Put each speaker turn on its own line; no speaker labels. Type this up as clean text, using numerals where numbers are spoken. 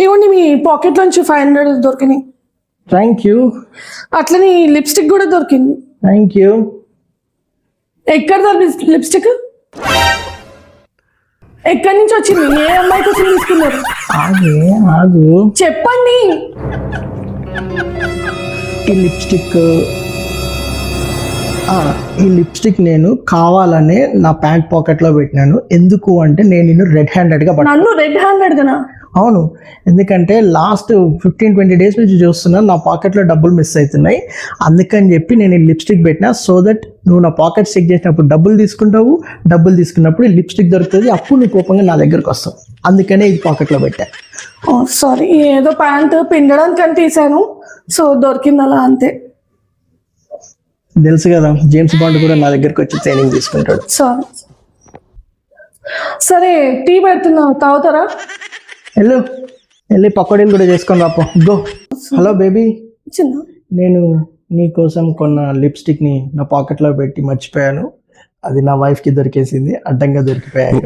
ఇవ్వండి మీ పాకెట్ నుంచి 500 దొరికినాయి.
Thank you.
అట్లనే లిప్స్టిక్ కూడా దొరికింది.
Thank you.
ఎక్కడ లిప్స్టిక్ ఎక్కడి నుంచి వచ్చింది? ఏ అమ్మాయి కోసం తీసుకున్నారు?
ఆగు
చెప్పండి.
ఈ లిప్స్టిక్ నేను కావాలనే నా ప్యాంట్ పాకెట్లో పెట్టినాను. ఎందుకు అంటే నేను నిన్ను రెడ్ హ్యాండెడ్గా
నన్ను రెడ్ హ్యాండెడ్ గానా?
అవును, ఎందుకంటే లాస్ట్ 15-20 డేస్ నుంచి చూస్తున్నాను నా పాకెట్లో డబ్బులు మిస్ అవుతున్నాయి. అందుకని చెప్పి నేను ఈ లిప్స్టిక్ పెట్టినా, సో దట్ నువ్వు నా పాకెట్ చెక్ చేసినప్పుడు డబ్బులు తీసుకున్నప్పుడు ఈ లిప్స్టిక్ దొరుకుతుంది, అప్పుడు నువ్వు కోపంగా నా దగ్గరకు వస్తావు. అందుకనే ఇది పాకెట్లో పెట్టా.
సారీ, ఏదో ప్యాంట్ పిండడానికి అని తీసాను, సో దొరికింది అలా అంతే.
తెలుసు కదా, జేమ్స్ బాండ్ కూడా నా దగ్గరకు వచ్చి ట్రైనింగ్ తీసుకుంటాడు.
సారీ. సరే, టీ పెడుతున్నావు, తాగుతారా?
వెళ్ళి పకోడీలు కూడా చేసుకొని రాపో. గో. హలో బేబీ,
చిన్న
నేను నీ కోసం కొన్న లిప్స్టిక్ని నా పాకెట్లో పెట్టి మర్చిపోయాను. అది నా వైఫ్కి దొరికేసింది, అడ్డంగా దొరికిపోయాను.